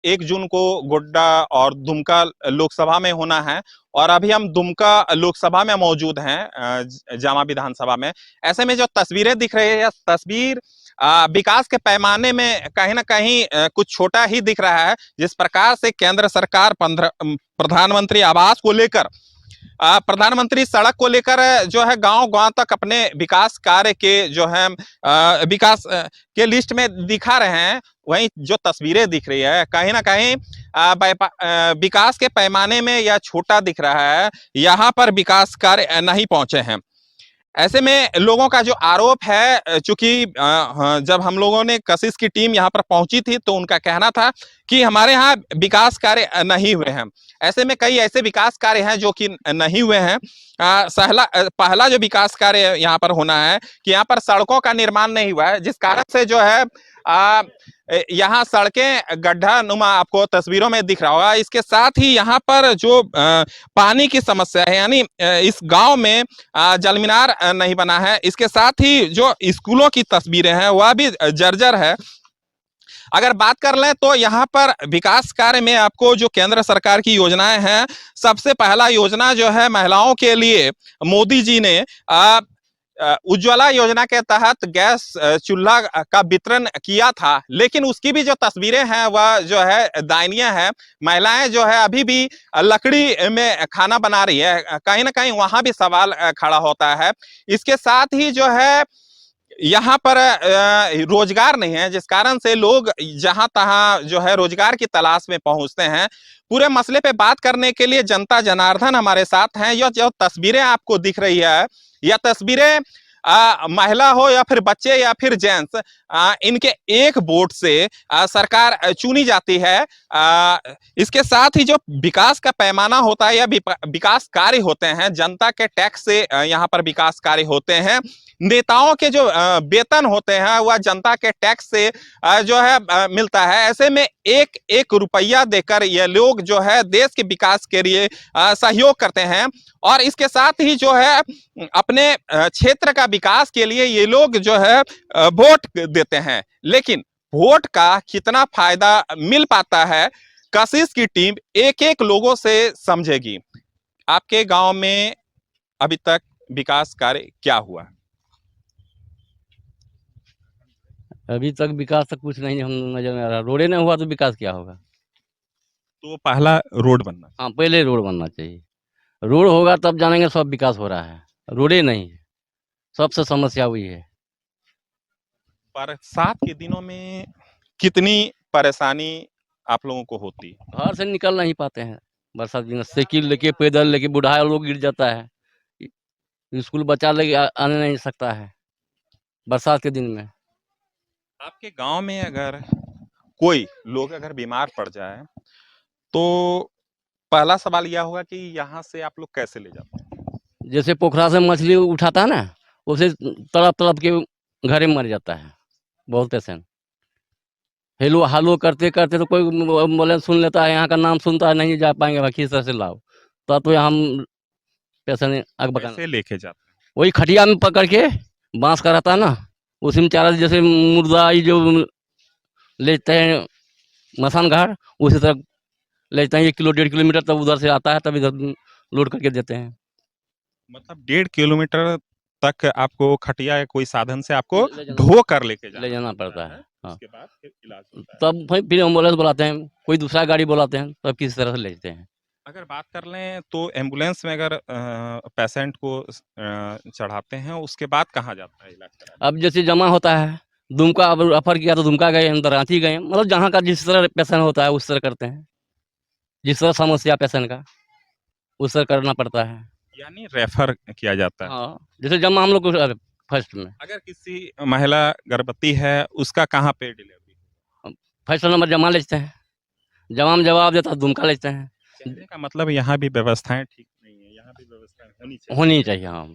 1 जून को गोड्डा और दुमका लोकसभा में होना है और अभी हम दुमका लोकसभा में मौजूद हैं, जामा विधानसभा में। ऐसे में जो तस्वीरें दिख रही है, तस्वीर विकास के पैमाने में कहीं ना कहीं कुछ छोटा ही दिख रहा है। जिस प्रकार से केंद्र सरकार प्रधानमंत्री आवास को लेकर, प्रधानमंत्री सड़क को लेकर जो है गांव गांव तक अपने विकास कार्य के जो है विकास के लिस्ट में दिखा रहे हैं, वहीं जो तस्वीरें दिख रही है कहीं ना कहीं विकास के पैमाने में यह छोटा दिख रहा है। यहाँ पर विकास कार्य नहीं पहुंचे हैं। ऐसे में लोगों का जो आरोप है, चूंकि जब हम लोगों ने कशिश की टीम यहाँ पर पहुंची थी तो उनका कहना था कि हमारे यहाँ विकास कार्य नहीं हुए हैं। ऐसे में कई ऐसे विकास कार्य हैं जो कि नहीं हुए हैं। पहला जो विकास कार्य यहाँ पर होना है कि यहाँ पर सड़कों का निर्माण नहीं हुआ है, जिस कारण से जो है यहाँ सड़कें गड्ढा नुमा आपको तस्वीरों में दिख रहा होगा। इसके साथ ही यहाँ पर जो पानी की समस्या है, यानी इस गांव में जलमीनार नहीं बना है। इसके साथ ही जो स्कूलों की तस्वीरें हैं वह भी जर्जर है। अगर बात कर लें तो यहाँ पर विकास कार्य में आपको जो केंद्र सरकार की योजनाएं हैं, सबसे पहला योजना जो है महिलाओं के लिए मोदी जी ने उज्ज्वला योजना के तहत गैस चूल्हा का वितरण किया था, लेकिन उसकी भी जो तस्वीरें हैं वह जो है दयनीय है। महिलाएं जो है अभी भी लकड़ी में खाना बना रही है, कहीं ना कहीं वहां भी सवाल खड़ा होता है। इसके साथ ही जो है यहाँ पर रोजगार नहीं है, जिस कारण से लोग जहां तहां जो है रोजगार की तलाश में पहुंचते हैं। पूरे मसले पे बात करने के लिए जनता जनार्दन हमारे साथ हैं। यह जो तस्वीरें आपको दिख रही है, यह तस्वीरें महिला हो या फिर बच्चे या फिर जेंट्स, इनके एक वोट से सरकार चुनी जाती है। इसके साथ ही जो विकास का पैमाना होता है या विकास कार्य होते हैं, जनता के टैक्स से यहाँ पर विकास कार्य होते हैं। नेताओं के जो वेतन होते हैं वह जनता के टैक्स से जो है मिलता है। ऐसे में एक एक रुपया देकर ये लोग जो है देश के विकास के लिए सहयोग करते हैं और इसके साथ ही जो है अपने क्षेत्र का विकास के लिए ये लोग जो है वोट देते हैं। लेकिन वोट का कितना फायदा मिल पाता है, कशिश की टीम एक एक लोगों से समझेगी। आपके गांव में अभी तक विकास कार्य क्या हुआ? अभी तक विकास तक कुछ नहीं हम नजर में आ रहा। रोडे नहीं हुआ तो विकास क्या होगा? तो पहला रोड बनना। हाँ, पहले रोड बनना चाहिए। रोड होगा तब जानेंगे सब विकास हो रहा है। रोडे नहीं है, सबसे समस्या हुई है। बरसात के दिनों में कितनी परेशानी आप लोगों को होती? घर से निकल नहीं पाते हैं बरसात दिन, साइकिल लेके पैदल लेके बूढ़ा लोग गिर जाता है। स्कूल बच्चा लेके आने नहीं सकता है बरसात के दिन में। आपके गांव में अगर कोई लोग अगर बीमार पड़ जाए तो पहला सवाल यह होगा कि यहाँ से आप लोग कैसे ले जाते हैं? जैसे पोखरा से मछली उठाता है ना, उसे तड़प तड़प के घरे मर जाता है बहुत पेशेंट। हेलो हालो करते करते तो कोई बोले सुन लेता है, यहाँ का नाम सुनता है, नहीं जा पाएंगे भाई किस तरह से लाओ। तब तो हम पेशेंट आग बकाना कैसे लेके जाते हैं? वही खटिया में पकड़ के, बांस का रहता है ना, उसी में चारा जैसे मुर्दा ये जो लेते हैं मसान घाट, उसी तरह लेते हैं। 1 किलो 1.5 किलोमीटर तब उधर से आता है, तब इधर लोड करके देते हैं। मतलब 1.5 किलोमीटर तक आपको खटिया या कोई साधन से आपको ले जाना ढो कर लेके ले जाना पड़ता पड़ता है। है। हाँ, उसके बाद फिर इलाज होता है। तब फिर एम्बुलेंस बुलाते हैं, कोई दूसरा गाड़ी बुलाते हैं, तब किसी तरह से ले जाते हैं। अगर बात कर लें तो एम्बुलेंस में अगर पेशेंट को चढ़ाते हैं उसके बाद कहाँ जाता है इलाज कराने? अब जैसे जमा होता है, दुमका अब रेफर किया तो दुमका गए, हम तो रांची गए। मतलब जहाँ का जिस तरह पेशेंट होता है उस तरह करते हैं, जिस तरह समस्या पेशेंट का उस तरह करना पड़ता है। यानी रेफर किया जाता है। हाँ, जैसे जमा हम लोग को फर्स्ट में, अगर किसी महिला गर्भवती है उसका कहाँ पे डिलीवरी? फर्स्ट नंबर जमा लेते हैं, जमा में जवाब देता है दुमका लेते हैं। कहने का मतलब यहाँ भी व्यवस्थाएं ठीक नहीं है, यहाँ भी व्यवस्थाएं होनी चाहिए। होनी चाहिए हाँ।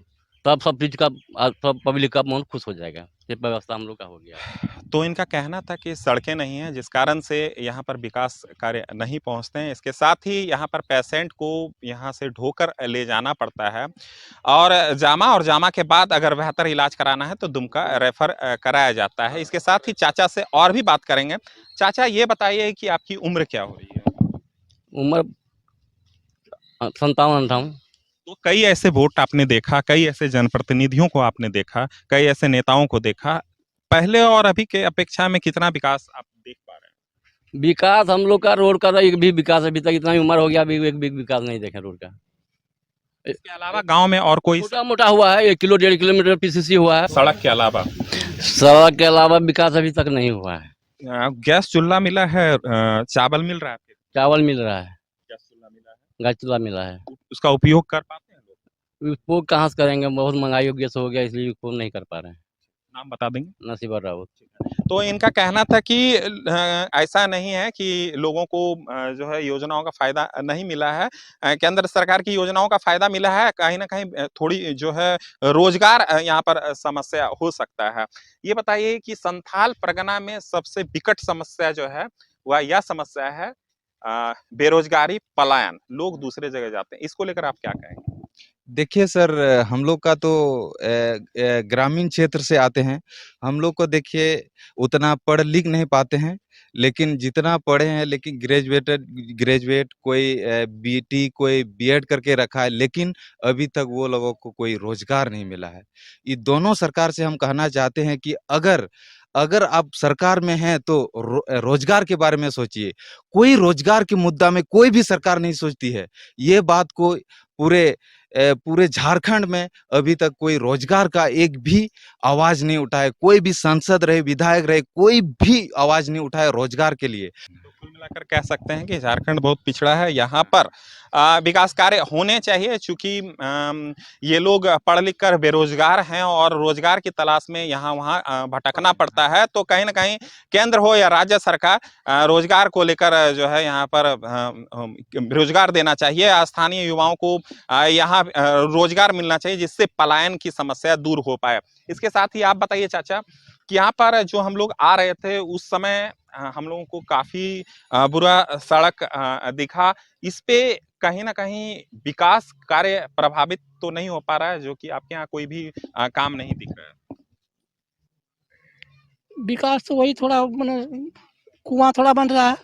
तब सब चीज़ का सब पब्लिक का मन खुश हो जाएगा। ये व्यवस्था हम लोग का हो गया है। तो इनका कहना था कि सड़कें नहीं हैं जिस कारण से यहाँ पर विकास कार्य नहीं पहुँचते हैं। इसके साथ ही यहाँ पर पेशेंट को यहाँ से ढोकर ले जाना पड़ता है और जामा के बाद अगर बेहतर इलाज कराना है तो दुमका रेफर कराया जाता है। इसके साथ ही चाचा से और भी बात करेंगे। चाचा ये बताइए कि आपकी उम्र क्या हो रही है? उम्र 57-58। तो कई ऐसे वोट आपने देखा, कई ऐसे जनप्रतिनिधियों को आपने देखा, कई ऐसे नेताओं को देखा। पहले और अभी के अपेक्षा में कितना विकास आप देख पा रहे हैं? विकास हम लोग का रोड का एक भी विकास अभी तक इतना ही उम्र हो गया, अभी एक भी विकास नहीं देखे रोड का। इसके अलावा गांव में और कोई छोटा मोटा हुआ है, 1 किलो 1.5 किलोमीटर पीसीसी हुआ है। सड़क के अलावा सड़क के अलावा विकास अभी तक नहीं हुआ है। गैस चूल्हा मिला है, चावल मिल रहा है आपके? चावल मिल रहा है, गैस चूल्हा मिला है, गैस चूल्हा मिला है। उसका उपयोग कर पाते हैं लोग? उपयोग कहाँ से करेंगे, बहुत महंगाई गैस हो गया इसलिए उपयोग नहीं कर पा रहे हैं। नाम बता देंगे? नसीबा राउत। तो इनका कहना था कि ऐसा नहीं है कि लोगों को जो है योजनाओं का फायदा नहीं मिला है। केंद्र सरकार की योजनाओं का फायदा मिला है, कहीं ना कहीं थोड़ी जो है रोजगार यहाँ पर समस्या हो सकता है। ये बताइए कि संथाल परगना में सबसे विकट समस्या जो है वह यह समस्या है बेरोजगारी, पलायन, लोग दूसरे जगह जाते हैं। इसको लेकर आप क्या कहेंगे? देखिए सर, हम लोग का तो ग्रामीण क्षेत्र से आते हैं। हम लोग को देखिए उतना पढ़ लिख नहीं पाते हैं, लेकिन जितना पढ़े हैं लेकिन ग्रेजुएट कोई बीटी कोई बीएड करके रखा है, लेकिन अभी तक वो लोगों को कोई रोजगार नहीं मिला है। ये दोनों सरकार से हम कहना चाहते हैं कि अगर अगर आप सरकार में हैं तो रोजगार के बारे में सोचिए। कोई रोजगार के मुद्दा में कोई भी सरकार नहीं सोचती है। ये बात को पूरे झारखंड में अभी तक कोई रोजगार का एक भी आवाज नहीं उठाए, कोई भी सांसद रहे, विधायक रहे, कोई भी आवाज नहीं उठाए रोजगार के लिए। तो कुल मिलाकर कह सकते हैं कि झारखंड बहुत पिछड़ा है। यहाँ पर विकास कार्य होने चाहिए, चूंकि ये लोग पढ़ लिख कर बेरोजगार हैं और रोजगार की तलाश में यहाँ वहाँ भटकना पड़ता है। तो कहीं ना कहीं केंद्र हो या राज्य सरकार रोजगार को लेकर जो है यहाँ पर रोजगार देना चाहिए। स्थानीय युवाओं को यहाँ रोजगार मिलना चाहिए, जिससे पलायन की समस्या दूर हो पाए। इसके साथ ही आप बताइए चाचा कि यहाँ पर जो हम लोग आ रहे थे उस समय हम लोगों को काफी बुरा सड़क दिखा। इस पे कहीं ना कहीं विकास कार्य प्रभावित तो नहीं हो पा रहा है, जो कि आपके यहाँ कोई भी काम नहीं दिख रहा है? विकास तो वही थोड़ा कुआं थोड़ा बन रहा है,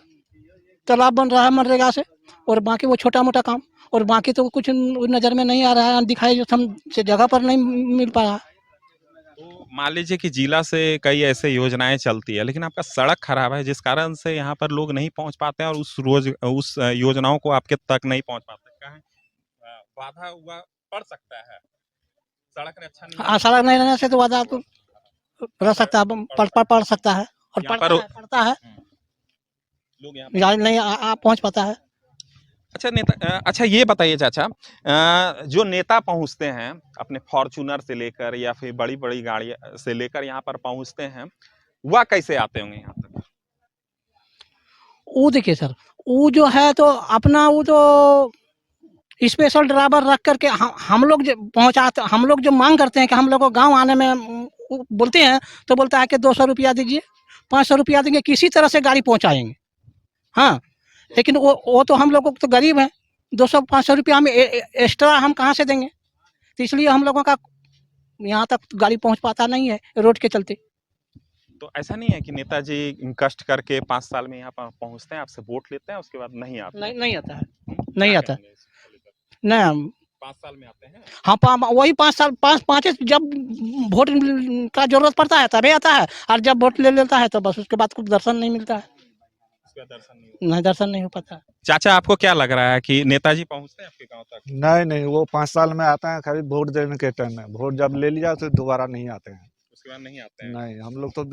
तालाब बन रहा है मनरेगा से, और बाकी वो छोटा मोटा काम, और बाकी तो कुछ नजर में नहीं आ रहा है, दिखाई जो हम से जगह पर नहीं मिल पा रहा। तो मान लीजिए कि जिला से कई ऐसे योजनाएं चलती है, लेकिन आपका सड़क खराब है जिस कारण से यहाँ पर लोग नहीं पहुंच पाते हैं और उस योजनाओं को आपके तक नहीं पहुंच पाते। कहीं बाधा हुआ पड़ सकता है, सड़क ने अच्छा नहीं। हाँ, सड़क नहीं रहने से तो वादा तो रह सकता है, पड़ सकता है, और पड़ता है लोग यहाँ नहीं आ पहुंच पाता है। अच्छा नेता, अच्छा ये बताइए चाचा, जो नेता पहुंचते हैं अपने फॉर्च्यूनर से लेकर या फिर बड़ी बड़ी गाड़ी से लेकर यहाँ पर पहुंचते हैं, वह कैसे आते होंगे यहाँ तक? वो देखिए सर, वो जो है तो अपना वो तो स्पेशल ड्राइवर रख करके हम लोग जो पहुंचाते, हम लोग जो मांग करते हैं कि हम लोग को गांव आने में बोलते हैं, तो बोलता है कि 200 रुपया दीजिए, 500 रुपया देंगे, किसी तरह से गाड़ी पहुंचाएंगे। हाँ, लेकिन वो तो हम लोग तो गरीब हैं, 200-500 रुपया हम एक्स्ट्रा हम कहाँ से देंगे? तो इसलिए हम लोगों का यहाँ तक गाड़ी पहुँच पाता नहीं है रोड के चलते। तो ऐसा नहीं है कि नेताजी कष्ट करके 5 साल में यहाँ पर पहुंचते हैं, आपसे वोट लेते हैं, उसके बाद नहीं आते? नहीं आता है, नहीं आता नहीं। 5 साल में आते हैं। हाँ, वही 5 साल, 5 जब वोट का जरूरत पड़ता है तभी आता है, और जब वोट ले लेता है तो बस उसके बाद कुछ दर्शन नहीं मिलता है, दर्शन नहीं हो पाता। चाचा आपको क्या लग रहा है कि नेताजी पहुंचते हैं आपके गांव तक? नहीं, वो 5 साल में आता है खाली वोट देने के टाइम में। वोट जब ले लिया तो दोबारा नहीं आते हैं, उसके बाद नहीं आते हैं। नहीं। हम लोग तो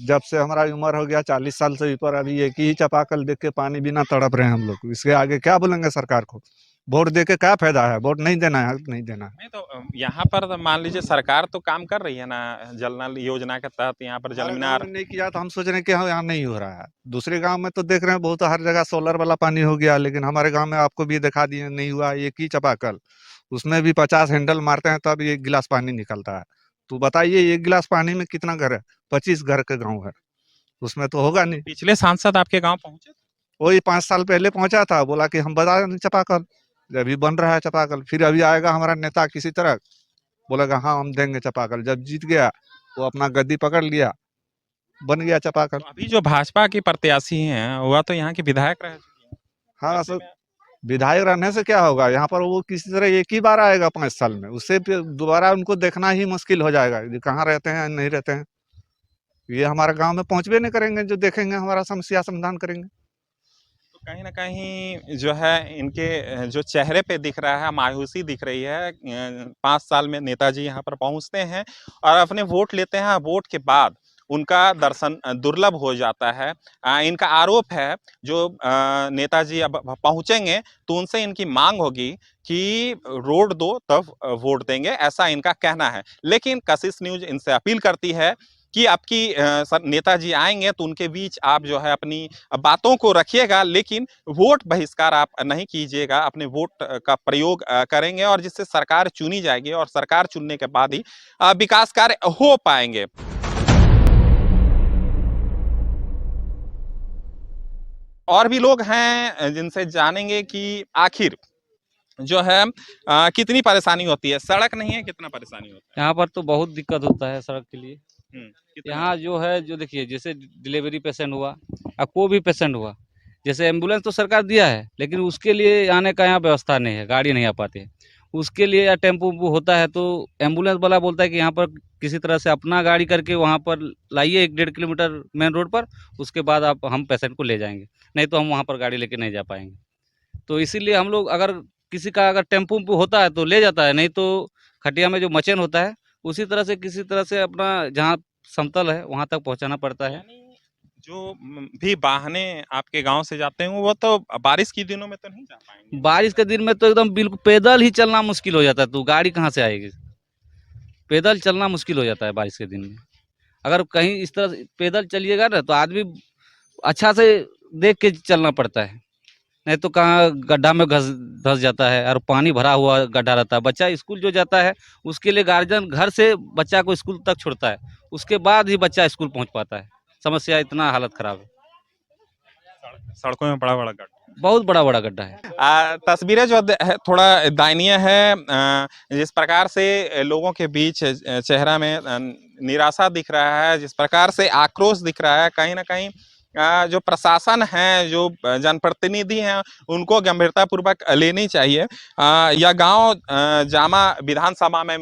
जब से हमारा उम्र हो गया 40 साल से ऊपर, अभी एक ही चापाकल देख के पानी बिना तड़प रहे हैं हम लोग। इसके आगे क्या बोलेंगे सरकार को? वोट दे के क्या फायदा है? वोट नहीं देना है, नहीं देना है। नहीं तो यहाँ पर तो मान लीजिए सरकार तो काम कर रही है ना, जल नल योजना के तहत यहाँ पर जल मीनार नहीं किया तो हम सोच रहे हैं कि यहाँ नहीं हो रहा है। दूसरे गांव में तो देख रहे हैं बहुत हर जगह सोलर वाला पानी हो गया, लेकिन हमारे गांव में आपको भी दिखा दिए नहीं हुआ, एक ही चापाकल, उसमें भी 50 हैंडल मारते हैं तब एक गिलास पानी निकलता है। तो बताइए एक गिलास पानी में कितना घर है? 25 घर के गांव है, उसमें तो होगा नहीं। पिछले सांसद आपके गांव पहुंचे थे? वही 5 साल पहले पहुंचा था, बोला कि हम बता देंगे चापाकल, अभी बन रहा है चापाकल। फिर अभी आएगा हमारा नेता किसी तरह, बोलेगा हाँ हम देंगे चापाकल। जब जीत गया वो अपना गद्दी पकड़ लिया, बन गया चापाकल। तो अभी जो भाजपा की प्रत्याशी हैं वह तो यहाँ के विधायक रह चुकी हैं। हाँ ऐसे सर, में विधायक रहने से क्या होगा? यहाँ पर वो किसी तरह एक ही बार आएगा 5 साल में, उससे फिर दोबारा उनको देखना ही मुश्किल हो जाएगा कि कहाँ रहते हैं नहीं रहते हैं। ये हमारे गांव में पहुंचबे नहीं करेंगे, जो देखेंगे हमारा समस्या समाधान करेंगे। तो कहीं ना कहीं जो है इनके जो चेहरे पे दिख रहा है मायूसी दिख रही है। 5 साल में नेताजी यहाँ पर पहुँचते हैं और अपने वोट लेते हैं। वोट के बाद उनका दर्शन दुर्लभ हो जाता है। इनका आरोप है जो नेताजी अब पहुँचेंगे तो उनसे इनकी मांग होगी कि रोड दो तब वोट देंगे, ऐसा इनका कहना है। लेकिन कशिश न्यूज इनसे अपील करती है कि आपकी नेताजी आएंगे तो उनके बीच आप जो है अपनी बातों को रखिएगा, लेकिन वोट बहिष्कार आप नहीं कीजिएगा। अपने वोट का प्रयोग करेंगे और जिससे सरकार चुनी जाएगी और सरकार चुनने के बाद ही विकास कार्य हो पाएंगे। और भी लोग हैं जिनसे जानेंगे कि आखिर जो है कितनी परेशानी होती है। सड़क नहीं है, कितना परेशानी होता यहाँ पर तो बहुत दिक्कत होता है सड़क के लिए। है? कितना? यहाँ जो है जो देखिए जैसे डिलीवरी पेशेंट हुआ या कोई भी पेशेंट हुआ, जैसे एम्बुलेंस तो सरकार दिया है लेकिन उसके लिए आने का यहाँ व्यवस्था नहीं है, गाड़ी नहीं आ पाती है। उसके लिए या टेम्पो उम्पू होता है तो एम्बुलेंस वाला बोलता है कि यहाँ पर किसी तरह से अपना गाड़ी करके वहाँ पर लाइए 1-1.5 किलोमीटर मेन रोड पर, उसके बाद आप हम पेशेंट को ले जाएंगे, नहीं तो हम वहाँ पर गाड़ी लेके नहीं जा पाएंगे। तो इसीलिए हम लोग अगर किसी का अगर टेम्पो उम्पू होता है तो ले जाता है, नहीं तो खटिया में जो मचेन होता है उसी तरह से किसी तरह से अपना जहाँ समतल है वहां तक पहुंचाना पड़ता है। यानी जो भी वाहने आपके गांव से जाते हैं वो तो बारिश के दिनों में तो नहीं जा पाएंगे। बारिश के दिन में तो एकदम बिल्कुल पैदल ही चलना मुश्किल हो जाता है, तो गाड़ी कहाँ से आएगी? पैदल चलना मुश्किल हो जाता है बारिश के दिन में। अगर कहीं इस तरह से पैदल चलिएगा ना तो आदमी अच्छा से देख के चलना पड़ता है, नहीं तो कहाँ गड्ढा में धंस जाता है और पानी भरा हुआ गड्ढा रहता है। बच्चा स्कूल जो जाता है उसके लिए गार्जियन घर से बच्चा को स्कूल तक छोड़ता है, उसके बाद ही बच्चा स्कूल पहुंच पाता है। समस्या इतना हालत खराब है, सड़कों में बड़ा बड़ा गड्ढा, बहुत बड़ा बड़ा गड्ढा है। तस्वीरें जो है थोड़ा दयनीय है। जिस प्रकार से लोगों के बीच चेहरा में निराशा दिख रहा है, जिस प्रकार से आक्रोश दिख रहा है, कहीं ना कहीं जो प्रशासन है, जो जनप्रतिनिधि हैं, उनको गंभीरता पूर्वक लेनी चाहिए। यह गांव जामा विधानसभा में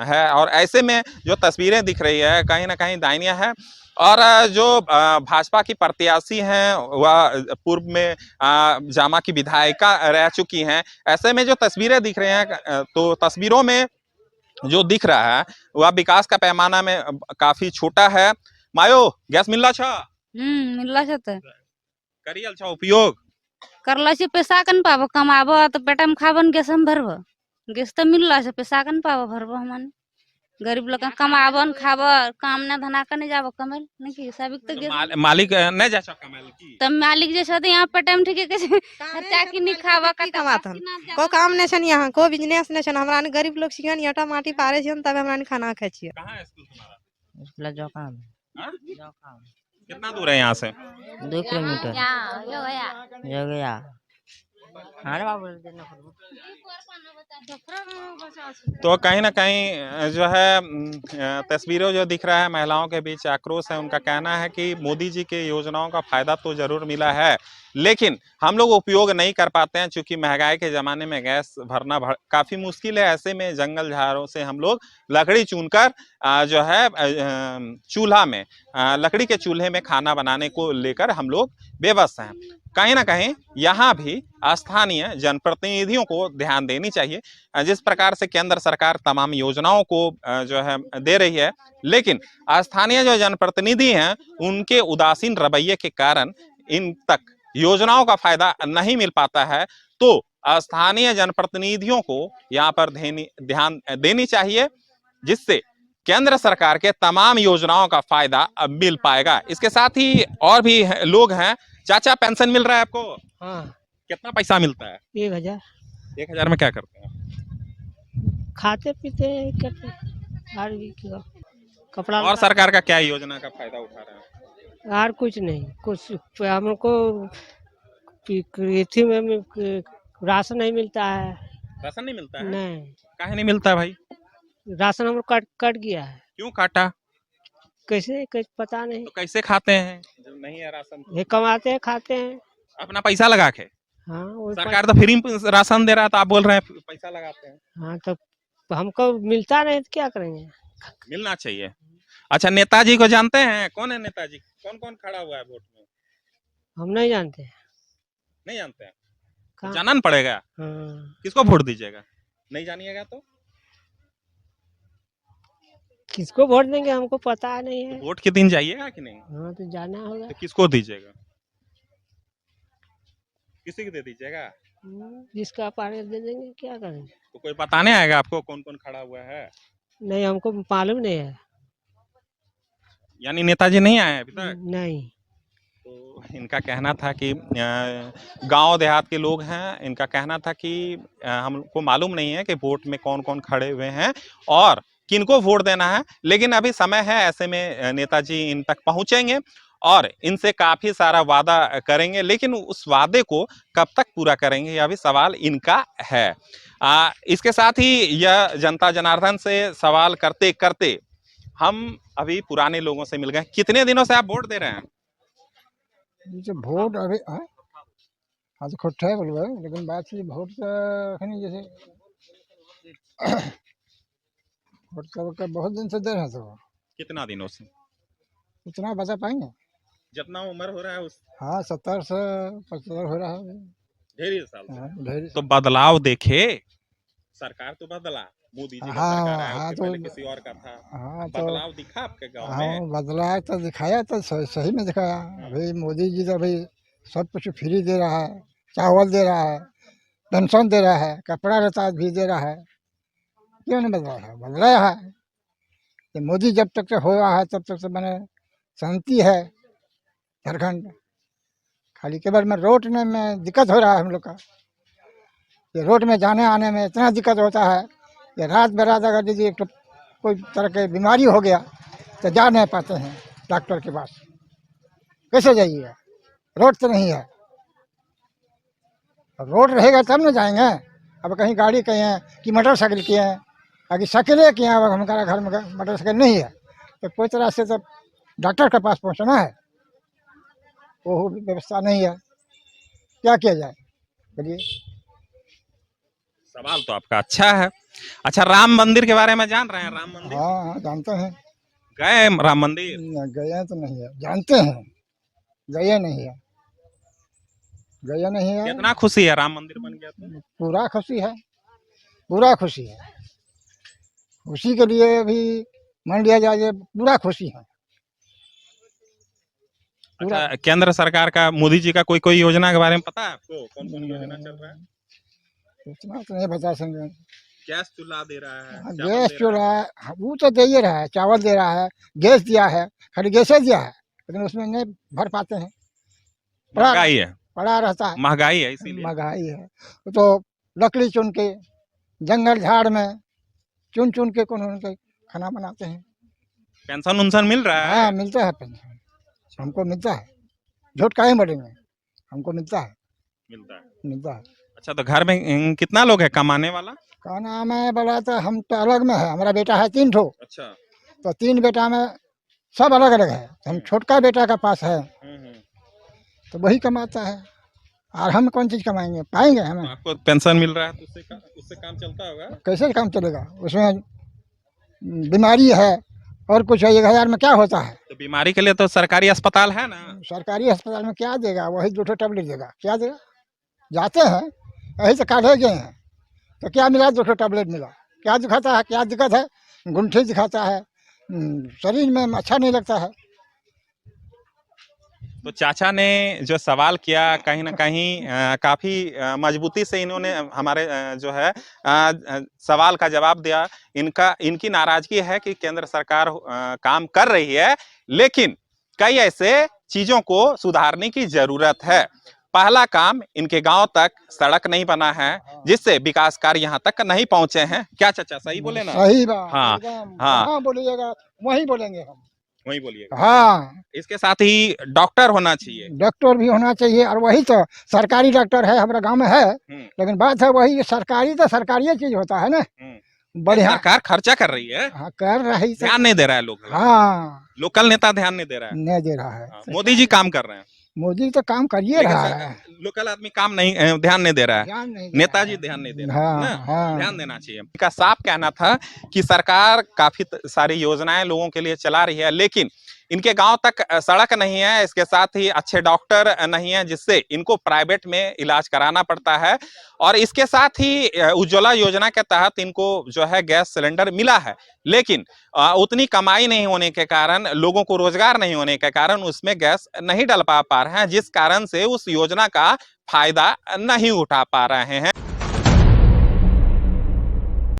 है और ऐसे में जो तस्वीरें दिख रही है कहीं ना कहीं दयनीय है। और जो भाजपा की प्रत्याशी हैं वह पूर्व में जामा की विधायिका रह चुकी हैं। ऐसे में जो तस्वीरें दिख रहे हैं तो तस्वीरों में जो दिख रहा है वह विकास का पैमाना में काफी छोटा है। मायो गैस मिलला छ मिलला छ त करियल छ उपयोग करला छ पैसा कन पाबो कमाबो तो पेटा में खाबन गैस हम भरबो गैस तो मिलला छ पैसा कन पाबो भरबो हमन गरीब लोग कमाबन खाबो काम ना धना कने जाबो कमल नहीं की साबिक तो गैस मालिक नहीं जा छ कमाल की तब मालिक जे छ त यहाँ पे टाइम ठीक है खर्चा की नहीं खाबो की कमातन को काम नै छन, यहाँ को बिजनेस नै छन। हमरा ने गरीब लोग छियन, ईटा माटी पारे छियन तब हमरा ने खाना खाइ छियै। कहाँ है स्कूल तुम्हारा? स्कूल जोकाम हाँ? जोकाम कितना दूर है यहाँ से? 2 किलोमीटर यो गया हो गया। अरे बाबू तो कहीं ना कहीं जो है तस्वीरों जो दिख रहा है महिलाओं के बीच आक्रोश है। उनका कहना है कि मोदी जी के योजनाओं का फायदा तो जरूर मिला है लेकिन हम लोग उपयोग नहीं कर पाते हैं, क्योंकि महंगाई के ज़माने में गैस भरना काफ़ी मुश्किल है। ऐसे में जंगल झाड़ों से हम लोग लकड़ी चुनकर जो है चूल्हा में लकड़ी के चूल्हे में खाना बनाने को लेकर हम लोग बेबस हैं। कहीं ना कहीं यहाँ भी स्थानीय जनप्रतिनिधियों को ध्यान देनी चाहिए। जिस प्रकार से केंद्र सरकार तमाम योजनाओं को जो है दे रही है, लेकिन स्थानीय जो जनप्रतिनिधि हैं उनके उदासीन रवैये के कारण इन तक योजनाओं का फायदा नहीं मिल पाता है। तो स्थानीय जनप्रतिनिधियों को यहाँ पर ध्यान देनी चाहिए, जिससे केंद्र सरकार के तमाम योजनाओं का फायदा मिल पाएगा। इसके साथ ही और भी लोग हैं। चाचा पेंशन मिल रहा है आपको? हाँ कितना पैसा मिलता है? 1000 1000 में क्या करते हैं? खाते पीते हैं, करते हैं। और भी क्या, कपड़ा और सरकार का क्या योजना का फायदा उठा रहे हैं? और कुछ नहीं, कुछ हमको इथी में राशन नहीं मिलता है। राशन नहीं मिलता है? नहीं, काहे नहीं मिलता भाई? राशन हमको कट गया है। क्यों काटा? कैसे पता नहीं। तो कैसे खाते हैं जब नहीं है राशन? ये कमाते हैं, खाते हैं। अपना पैसा लगा के? हाँ, वो सरकार तो फ्री में राशन दे रहा है, तो आप बोल रहे हैं पैसा लगाते हैं। हाँ, तो हमको मिलता नहीं तो क्या करेंगे। मिलना चाहिए। अच्छा, नेताजी को जानते हैं? कौन है नेताजी? कौन कौन खड़ा हुआ है वोट में? हम नहीं जानते। नहीं जानते हैं? कहाँ? जानना पड़ेगा। हाँ, किसको वोट दीजिएगा? नहीं जानिएगा तो किसको वोट देंगे हमको पता नहीं है। वोट के दिन जाइएगा कि नहीं? हाँ, तो जाना होगा। तो किसको दीजिएगा? किसी को दे दीजिएगा? जिसका पानी दे देंगे, क्या करेंगे। तो कोई बताने आएगा आपको कौन कौन खड़ा हुआ है? नहीं, हमको मालूम नहीं है। यानी नेताजी नहीं आए अभी तक? नहीं। तो इनका कहना था कि गांव देहात के लोग हैं, इनका कहना था कि हमको मालूम नहीं है कि वोट में कौन कौन खड़े हुए हैं और किनको वोट देना है, लेकिन अभी समय है, ऐसे में नेताजी इन तक पहुंचेंगे और इनसे काफी सारा वादा करेंगे, लेकिन उस वादे को कब तक पूरा करेंगे यह भी सवाल इनका है। इसके साथ ही यह जनता जनार्दन से सवाल करते करते हम अभी पुराने लोगों से मिल गए। कितने दिनों से आप वोट दे रहे हैं? जो वोट अभी हाँ तो खुद है बोलबे, लेकिन बात ये वोट का अखनी जैसे वोट का बहुत दिन से दे रहे हैं, तो कितना दिनों से? उतना बचा पाएंगे। जितना उम्र हो रहा है उस हाँ, 70 से 75 हो रहा है। ढेर साल से। हाँ, ढेर। तो बदलाव देखे, सरकार तो बदला, मोदी जी का हाँ, सरकार है, हाँ, उसके तो पहले किसी और का था। हाँ, तो बदलाव दिखा आपके गांव हाँ, में? बदला तो दिखाया, तो सही में दिखाया। अभी मोदी जी तो अभी सब कुछ फ्री दे रहा है, चावल दे रहा है, पेंशन दे रहा है, कपड़ा लता भी दे रहा है। क्यों नहीं बदला है? बदलाया है। ये मोदी जब तक से हो रहा है तब तक से मैंने शांति है झारखंड। खाली केवल में रोड में दिक्कत हो रहा है हम लोग का। ये रोड में जाने आने में इतना दिक्कत होता है कि रात बरात अगर यदि एक कोई तरह की बीमारी हो गया तो जा नहीं पाते हैं डॉक्टर के पास। कैसे जाइएगा? रोड तो नहीं है। रोड रहेगा तब ना जाएंगे। अब कहीं गाड़ी कहीं है कि मोटरसाइकिल की है, अगर साइकिलें की है, अब हमारा घर में मोटरसाइकिल नहीं है, तो कोई तरह से तो डॉक्टर के पास पहुंचना है, वो व्यवस्था नहीं है। क्या किया जाए बोलिए? सवाल तो आपका अच्छा है। अच्छा, राम मंदिर के बारे में जान रहे हैं? राम मंदिर हाँ, हाँ, जानते हैं। गए हैं राम मंदिर? गए तो नहीं है, जानते हैं, गए नहीं है। गए नहीं है। कितना खुशी है राम मंदिर बन गया तो? पूरा खुशी है, पूरा खुशी है। खुशी के लिए अभी मान लिया जाए पूरा खुशी है। अच्छा, केंद्र सरकार का, मोदी जी का कोई योजना के बारे में पता है आपको? कौन कौन योजना चल रहा है? इतना तो नहीं बता सकते। गैस चूल्हा दे रहा है, चावल गैस दे जो रहा है। रहा है वो तो दे ही रहा है, चावल दे रहा है, गैस दिया है, खाली गैसे दिया है, लेकिन उसमें नहीं भर पाते हैं। महंगाई है, पड़ा रहता है, महंगाई है, इसीलिए महंगाई है। तो लकड़ी चुन के जंगल झाड़ में चुन चुन के कौन उनके खाना बनाते हैं। पेंशन उनसन मिल रहा है? हाँ, मिलता है पेंशन, हमको मिलता है। झूठ काहे बोलेंगे, हमको मिलता है, मिलता है। मिलता है। अच्छा, तो घर में कितना लोग है कमाने वाला? का नाम है बोला तो हम तो अलग में है, हमारा बेटा है 3 ठो, अच्छा। तो 3 बेटा में सब अलग अलग है। हम छोटका बेटा का पास है तो वही कमाता है, और हम कौन चीज कमाएंगे, पाएंगे हमें? तो आपको पेंशन मिल रहा है तो उससे काम चलता होगा? कैसे काम चलेगा? उसमें बीमारी है और कुछ है, 1000 में क्या होता है? तो बीमारी के लिए तो सरकारी अस्पताल है ना? सरकारी अस्पताल में क्या देगा? वही 2 टैबलेट देगा, क्या देगा? जाते हैं यही से काढ़े गए हैं तो क्या मिला? 2 टैबलेट मिला। क्या दिखाता है? क्या दिक्कत है? गुंठे दिखाता है, शरीर में अच्छा नहीं लगता है। तो चाचा ने जो सवाल किया, कहीं ना कहीं काफी मजबूती से इन्होंने हमारे जो है सवाल का जवाब दिया। इनकी नाराजगी है कि केंद्र सरकार काम कर रही है, लेकिन कई ऐसे चीजों को सुधारने की जरूरत है। पहला काम इनके गांव तक सड़क नहीं बना है, जिससे विकास कार्य यहां तक नहीं पहुंचे हैं। क्या चाचा सही बोले ना? सही बात हाँ, एकदम। हाँ। हाँ बोलिएगा वही बोलेंगे हम। वही बोलिएगा। हाँ इसके साथ ही डॉक्टर होना चाहिए। डॉक्टर भी होना चाहिए, और वही तो सरकारी डॉक्टर है हमारे गांव में है, लेकिन बात है वही सरकारी तो सरकारी चीज होता है ना। बढ़िया सरकार खर्चा कर रही है, हाँ, कर रही तो। ध्यान नहीं दे रहा है लोग। हाँ लोकल नेता ध्यान नहीं दे रहा है। नहीं दे रहा है। हाँ, मोदी जी काम कर रहे हैं, मोदी तो काम करिए लेकिन रहा है, लोकल आदमी काम नहीं ध्यान नहीं दे रहा है। ध्यान नहीं दे नेताजी रहा है। ध्यान नहीं दे रहा है हाँ ना? हाँ ध्यान देना चाहिए। इनका साफ कहना था कि सरकार काफी सारी योजनाएं लोगों के लिए चला रही है, लेकिन इनके गांव तक सड़क नहीं है, इसके साथ ही अच्छे डॉक्टर नहीं है, जिससे इनको प्राइवेट में इलाज कराना पड़ता है। और इसके साथ ही उज्ज्वला योजना के तहत इनको जो है गैस सिलेंडर मिला है, लेकिन उतनी कमाई नहीं होने के कारण, लोगों को रोजगार नहीं होने के कारण उसमें गैस नहीं डल पा रहे हैं, जिस कारण से उस योजना का फायदा नहीं उठा पा रहे हैं।